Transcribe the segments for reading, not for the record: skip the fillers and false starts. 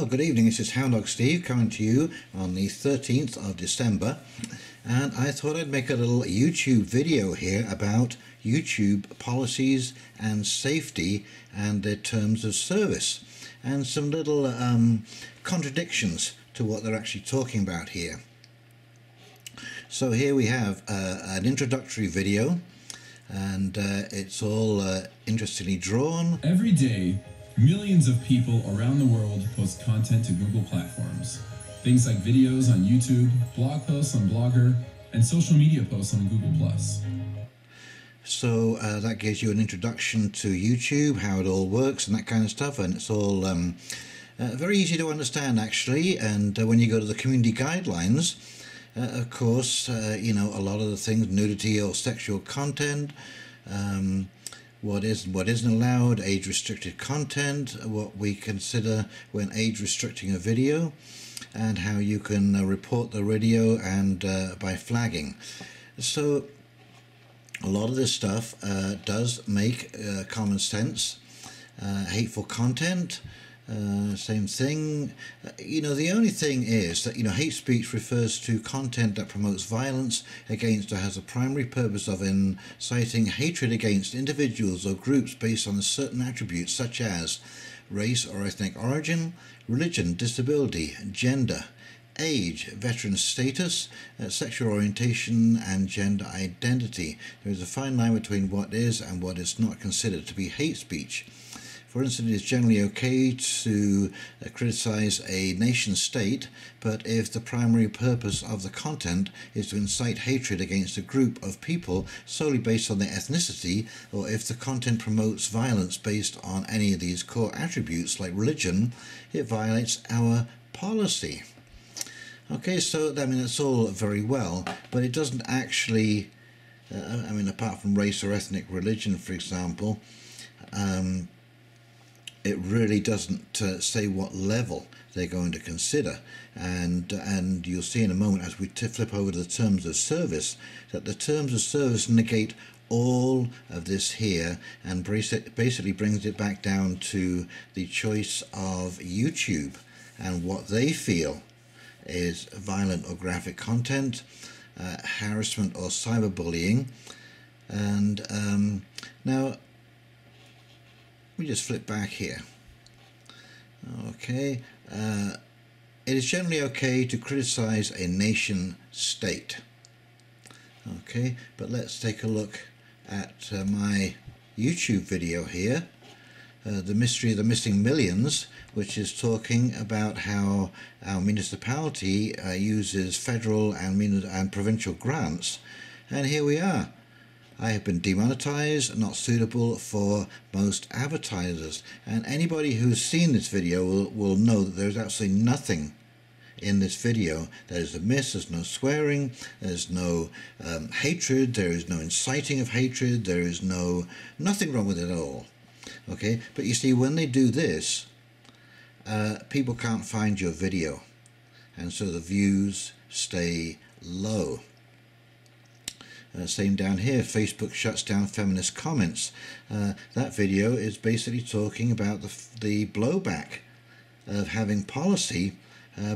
Well, good evening. This is Hound Dog Steve coming to you on the 13th of December, and I thought I'd make a little YouTube video here about YouTube policies and safety and their terms of service, and some little contradictions to what they're actually talking about here. So here we have an introductory video, and it's all interestingly drawn. Every day, millions of people around the world post content to Google platforms. Things like videos on YouTube, blog posts on Blogger, and social media posts on Google+. So that gives you an introduction to YouTube, how it all works and that kind of stuff, and it's all very easy to understand actually. And when you go to the community guidelines, of course, you know, a lot of the things, nudity or sexual content, what is and what isn't allowed, age-restricted content, what we consider when age-restricting a video, and how you can report the video and by flagging. So a lot of this stuff does make common sense. Hateful content, same thing. You know, the only thing is that, you know, hate speech refers to content that promotes violence against or has a primary purpose of inciting hatred against individuals or groups based on certain attributes such as race or ethnic origin, religion, disability, gender, age, veteran status, sexual orientation and gender identity. There is a fine line between what is and what is not considered to be hate speech. For instance, it is generally okay to criticize a nation state, but if the primary purpose of the content is to incite hatred against a group of people solely based on their ethnicity, or if the content promotes violence based on any of these core attributes like religion, it violates our policy. Okay, so I mean, that's all very well, but it doesn't actually, I mean, apart from race or ethnic religion, for example, it really doesn't say what level they're going to consider, and you'll see in a moment as we flip over to the terms of service that the terms of service negate all of this here and basically brings it back down to the choice of YouTube and what they feel is violent or graphic content, harassment or cyberbullying. And now we just flip back here. Okay, it is generally okay to criticize a nation state. Okay, but let's take a look at my YouTube video here, The Mystery of the Missing Millions, which is talking about how our municipality uses federal and provincial grants. And here we are. I have been demonetized, not suitable for most advertisers. And anybody who's seen this video will know that there's absolutely nothing in this video that is amiss. There's no swearing, there's no hatred, there is no inciting of hatred, there is nothing wrong with it at all. Okay, but you see, when they do this, people can't find your video, and so the views stay low. Same down here, Facebook shuts down feminist comments. That video is basically talking about the blowback of having policy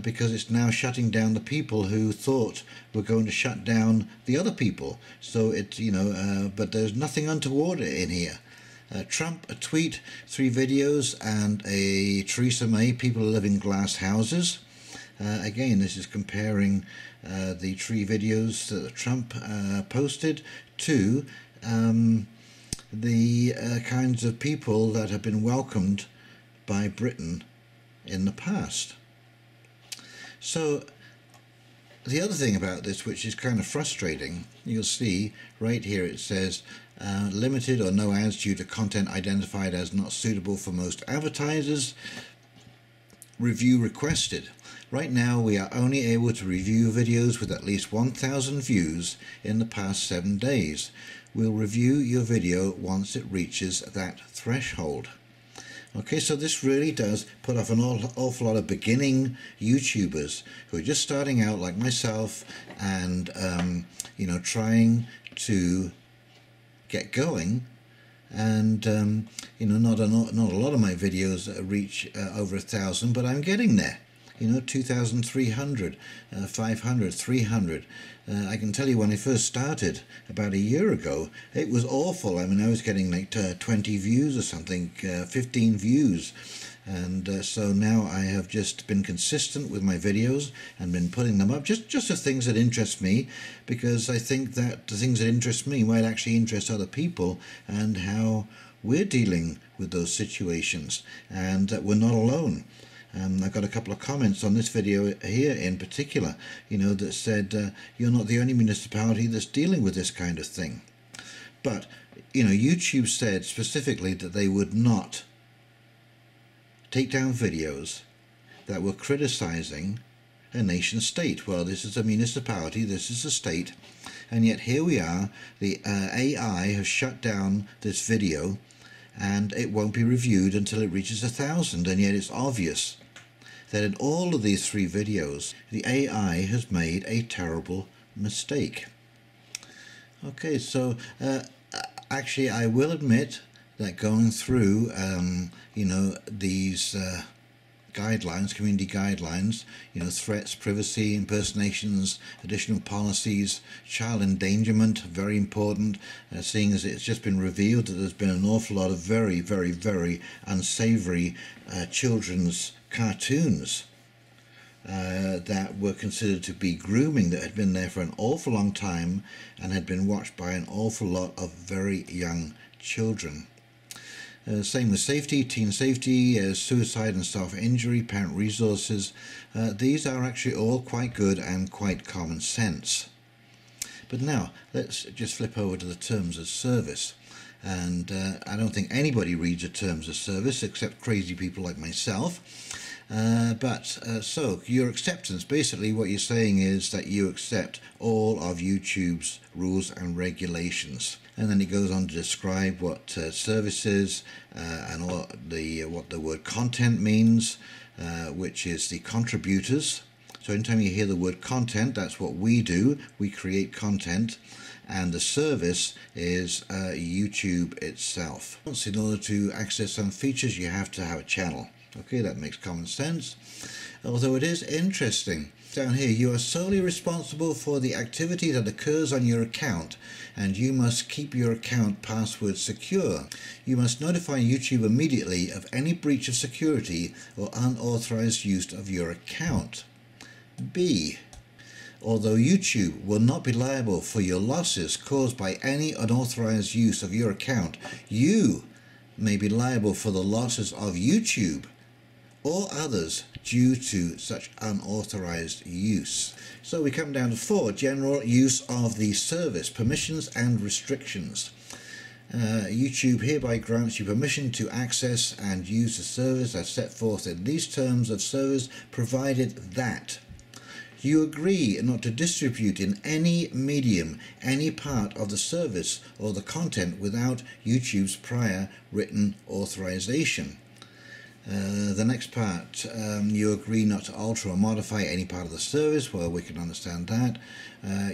because it's now shutting down the people who thought were going to shut down the other people. So it's, you know, but there's nothing untoward in here. Trump, a tweet, 3 videos, and a Theresa May, people live in glass houses. Again, this is comparing the 3 videos that Trump posted to the kinds of people that have been welcomed by Britain in the past. So the other thing about this, which is kind of frustrating, you'll see right here it says limited or no ads due to content identified as not suitable for most advertisers. Review requested. Right now we are only able to review videos with at least 1,000 views in the past 7 days. We'll review your video once it reaches that threshold. Okay, so this really does put off an awful lot of beginning YouTubers who are just starting out like myself and you know, trying to get going and you know, not a lot of my videos reach over 1,000, but I'm getting there. You know, 2,300, 500, 300. I can tell you, when I first started about a year ago, it was awful. I mean, I was getting like 20 views or something, 15 views. And so now I have just been consistent with my videos and been putting them up just the things that interest me, because I think that the things that interest me might actually interest other people, and how we're dealing with those situations, and that we're not alone. I got a couple of comments on this video here in particular, you know, that said, you're not the only municipality that's dealing with this kind of thing. But, you know, YouTube said specifically that they would not take down videos that were criticizing a nation state. Well, this is a municipality, this is a state, and yet here we are, the AI has shut down this video, and it won't be reviewed until it reaches 1,000, and yet it's obvious that in all of these 3 videos, the AI has made a terrible mistake. Okay, so actually I will admit that going through, you know, these guidelines, community guidelines, you know, threats, privacy, impersonations, additional policies, child endangerment, very important, seeing as it's just been revealed that there's been an awful lot of very, very, very unsavory children's cartoons that were considered to be grooming, that had been there for an awful long time and had been watched by an awful lot of very young children. Same with safety, teen safety, suicide and self-injury, parent resources. These are actually all quite good and quite common sense. But now, let's just flip over to the terms of service. And I don't think anybody reads the terms of service except crazy people like myself. So your acceptance, basically what you're saying is that you accept all of YouTube's rules and regulations. And then it goes on to describe what services and what the word content means, which is the contributors. So anytime you hear the word content, that's what we do. We create content. And the service is YouTube itself. In order to access some features, you have to have a channel. Okay, that makes common sense. Although it is interesting. Down here, you are solely responsible for the activity that occurs on your account, and you must keep your account password secure. You must notify YouTube immediately of any breach of security or unauthorized use of your account. B. Although YouTube will not be liable for your losses caused by any unauthorized use of your account, you may be liable for the losses of YouTube or others due to such unauthorized use. So we come down to 4, general use of the service, permissions and restrictions. YouTube hereby grants you permission to access and use the service as set forth in these terms of service, provided that you agree not to distribute in any medium any part of the service or the content without YouTube's prior written authorization. The next part, you agree not to alter or modify any part of the service. Well, we can understand that.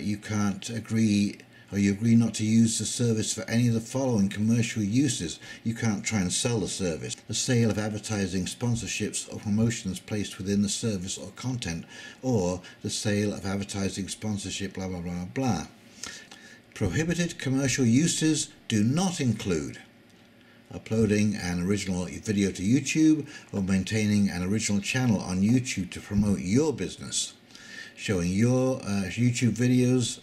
You can't agree, or you agree not to use the service for any of the following commercial uses. You can't try and sell the service. The sale of advertising, sponsorships or promotions placed within the service or content, or the sale of advertising, sponsorship, blah, blah, blah, blah. Prohibited commercial uses do not include uploading an original video to YouTube or maintaining an original channel on YouTube to promote your business, showing YouTube videos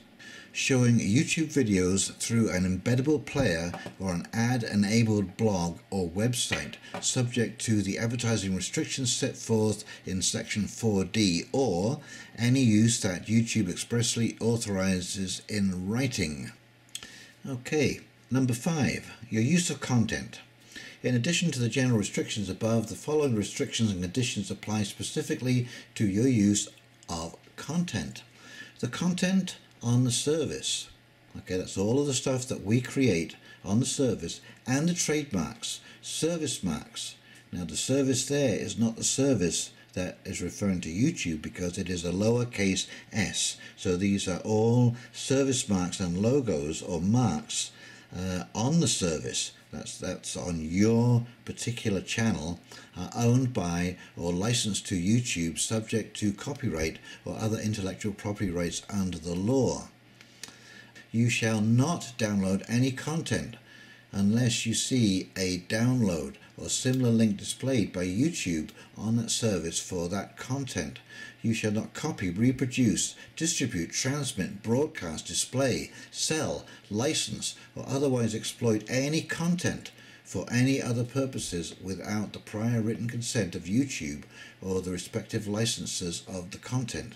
through an embeddable player or an ad-enabled blog or website, subject to the advertising restrictions set forth in section 4D, or any use that YouTube expressly authorizes in writing. Okay. Number 5, your use of content. In addition to the general restrictions above, the following restrictions and conditions apply specifically to your use of content. The content on the service. Okay, that's all of the stuff that we create on the service, and the trademarks, service marks. Now the service there is not the service that is referring to YouTube, because it is a lowercase s. So these are all service marks and logos or marks on the service. that's on your particular channel are owned by or licensed to YouTube subject to copyright or other intellectual property rights under the law. You shall not download any content unless you see a download or similar link displayed by YouTube on that service for that content. You shall not copy, reproduce, distribute, transmit, broadcast, display, sell, license, or otherwise exploit any content for any other purposes without the prior written consent of YouTube or the respective licensors of the content.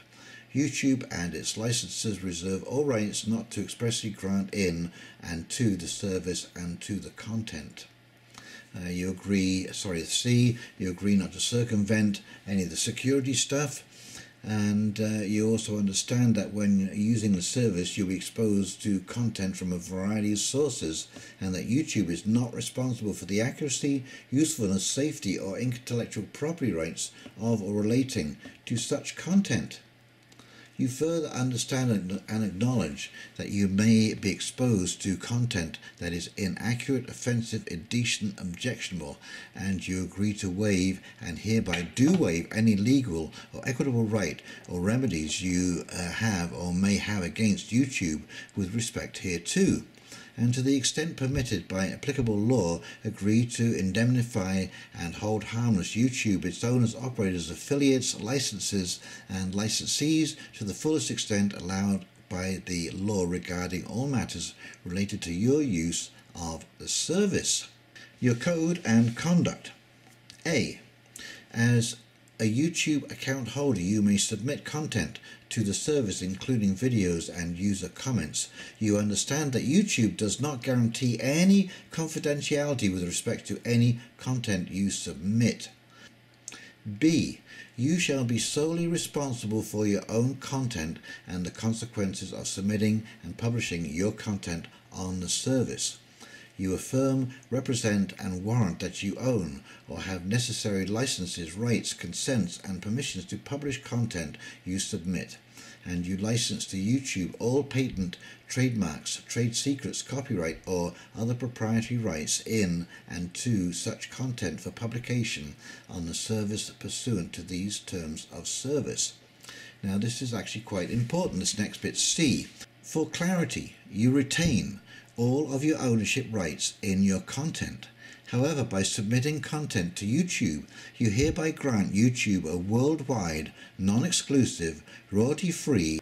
YouTube and its licensors reserve all rights not to expressly grant in and to the service and to the content. You agree not to circumvent any of the security stuff, and you also understand that when using the service you'll be exposed to content from a variety of sources, and that YouTube is not responsible for the accuracy, usefulness, safety, or intellectual property rights of or relating to such content. You further understand and acknowledge that you may be exposed to content that is inaccurate, offensive, indecent, objectionable, and you agree to waive and hereby do waive any legal or equitable right or remedies you have or may have against YouTube with respect hereto, and to the extent permitted by applicable law agree to indemnify and hold harmless YouTube, its owners, operators, affiliates, licenses and licensees to the fullest extent allowed by the law regarding all matters related to your use of the service. Your code and conduct. A. As a YouTube account holder, you may submit content to the service including videos and user comments. You understand that YouTube does not guarantee any confidentiality with respect to any content you submit. B. You shall be solely responsible for your own content and the consequences of submitting and publishing your content on the service. You affirm, represent and warrant that you own or have necessary licenses, rights, consents and permissions to publish content you submit, and you license to YouTube all patent, trademarks, trade secrets, copyright or other proprietary rights in and to such content for publication on the service pursuant to these terms of service. Now this is actually quite important, this next bit, C. For clarity, you retain all of your ownership rights in your content. However, by submitting content to YouTube, you hereby grant YouTube a worldwide, non-exclusive, royalty-free,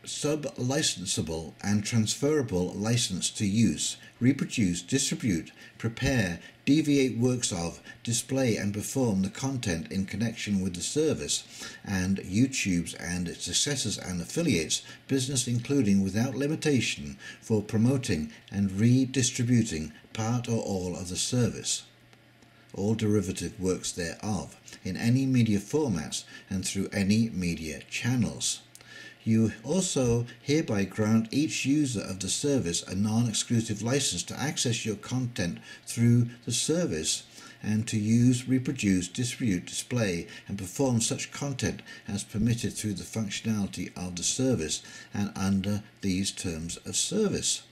sub-licensable and transferable license to use, reproduce, distribute, prepare, deviate works of, display and perform the content in connection with the service and YouTube's and its successors and affiliates business, including without limitation for promoting and redistributing part or all of the service, all derivative works thereof, in any media formats and through any media channels. You also hereby grant each user of the service a non-exclusive license to access your content through the service and to use, reproduce, distribute, display and perform such content as permitted through the functionality of the service and under these terms of service.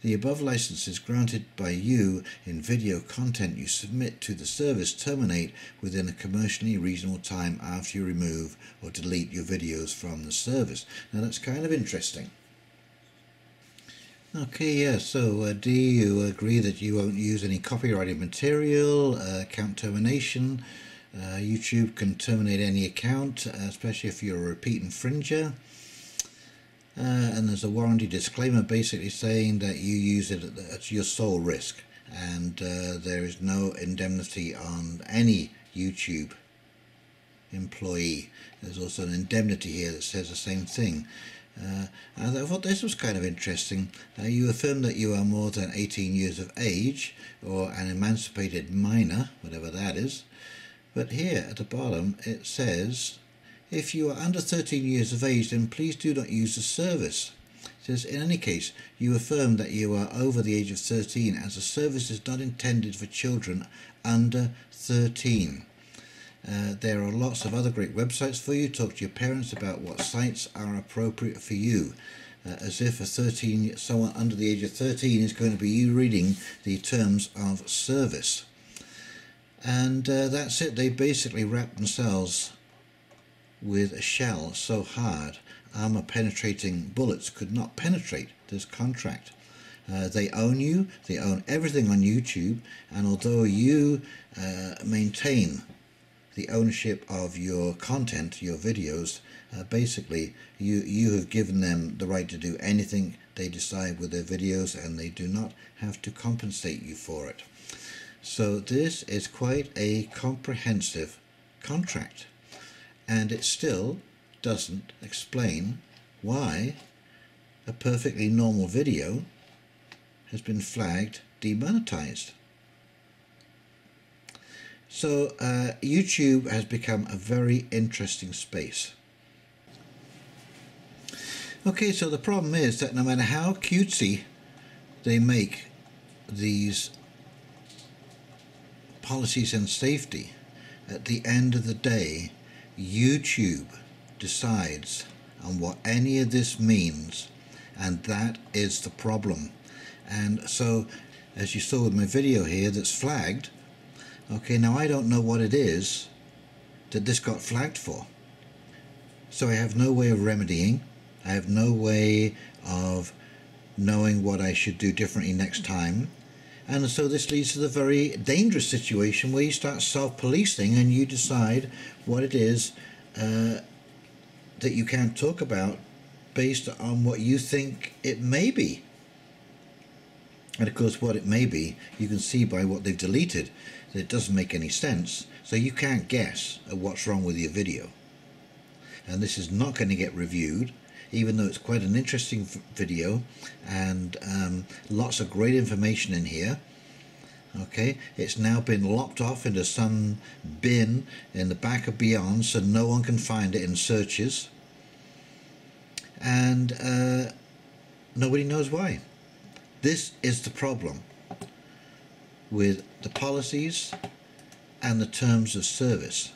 The above licenses granted by you in video content you submit to the service terminate within a commercially reasonable time after you remove or delete your videos from the service. Now that's kind of interesting. Okay, yeah, so D, you agree that you won't use any copyrighted material, account termination. YouTube can terminate any account, especially if you're a repeat infringer. And there's a warranty disclaimer basically saying that you use it at your sole risk, and there is no indemnity on any YouTube employee. There's also an indemnity here that says the same thing. I thought this was kind of interesting. You affirm that you are more than 18 years of age or an emancipated minor, whatever that is. But here at the bottom it says, if you are under 13 years of age, then please do not use the service. It says, in any case, you affirm that you are over the age of 13 as the service is not intended for children under 13. There are lots of other great websites for you. Talk to your parents about what sites are appropriate for you. as if someone under the age of 13 is going to be reading the terms of service. And that's it. They basically wrap themselves with a shell so hard armor penetrating bullets could not penetrate this contract. They own you, they own everything on YouTube, and although you maintain the ownership of your content, your videos, basically you have given them the right to do anything they decide with their videos, and they do not have to compensate you for it. So this is quite a comprehensive contract, and it still doesn't explain why a perfectly normal video has been flagged demonetized. So YouTube has become a very interesting space. Okay, so the problem is that no matter how cutesy they make these policies and safety, at the end of the day, YouTube decides on what any of this means, and that is the problem. And so, as you saw with my video here that's flagged, okay, now I don't know what it is that this got flagged for. So I have no way of remedying. I have no way of knowing what I should do differently next time. And so this leads to the very dangerous situation where you start self-policing and you decide what it is that you can't talk about based on what you think it may be. And of course what it may be, you can see by what they've deleted that it doesn't make any sense, so you can't guess at what's wrong with your video. And this is not going to get reviewed, even though it's quite an interesting video and lots of great information in here. Okay, it's now been lopped off into some bin in the back of Beyond so no one can find it in searches, and nobody knows why. This is the problem with the policies and the terms of service.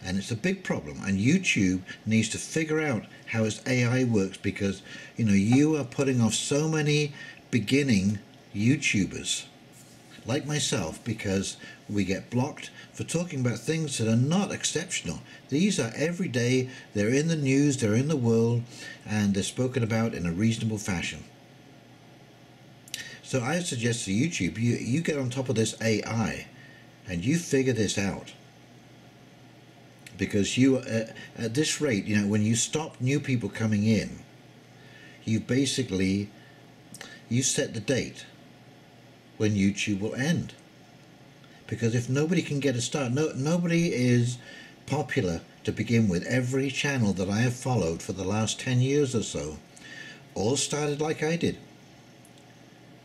And it's a big problem, and YouTube needs to figure out how its AI works, because you are putting off so many beginning YouTubers like myself, because we get blocked for talking about things that are not exceptional. These are everyday, they're in the news, they're in the world, and they're spoken about in a reasonable fashion. So I suggest to YouTube, you get on top of this AI and you figure this out. Because you, at this rate, when you stop new people coming in, you basically, you set the date when YouTube will end. Because if nobody can get a start, nobody is popular to begin with. Every channel that I have followed for the last 10 years or so all started like I did.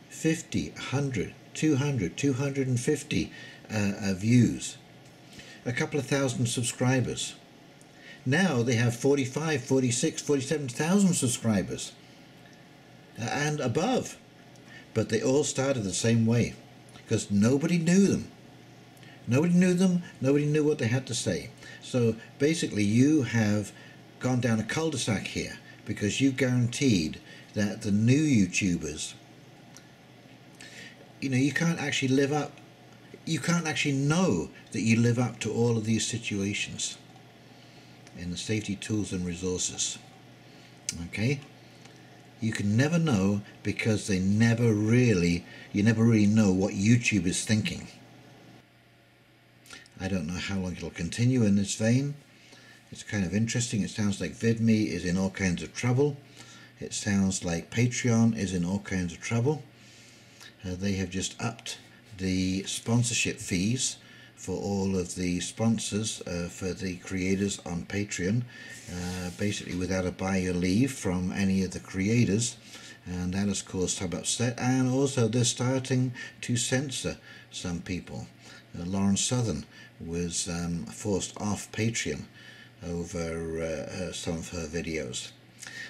50, 100, 200, 250 views. A couple of thousand subscribers. Now they have 45, 46, 47,000 subscribers and above. But they all started the same way because nobody knew them. Nobody knew them, nobody knew what they had to say. So basically you have gone down a cul-de-sac here because you guaranteed that the new YouTubers, you can't actually live up. You can't actually know that you live up to all of these situations in the safety tools and resources. Okay? You can never know because you never really know what YouTube is thinking. I don't know how long it'll continue in this vein. It's kind of interesting. It sounds like VidMe is in all kinds of trouble. It sounds like Patreon is in all kinds of trouble. They have just upped the sponsorship fees for all of the sponsors for the creators on Patreon, basically without a buy your leave from any of the creators, and that has caused some upset. And also they're starting to censor some people. Lauren Southern was forced off Patreon over some of her videos.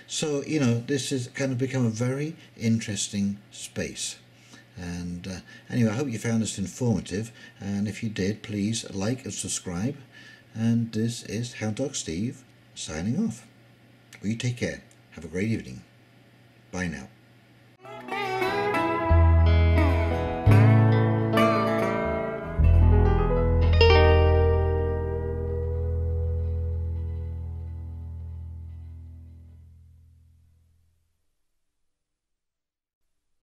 So this has kind of become a very interesting space. And anyway, I hope you found this informative, and if you did, please like and subscribe. And this is Hound Dog Steve signing off. Will you take care? Have a great evening. Bye now.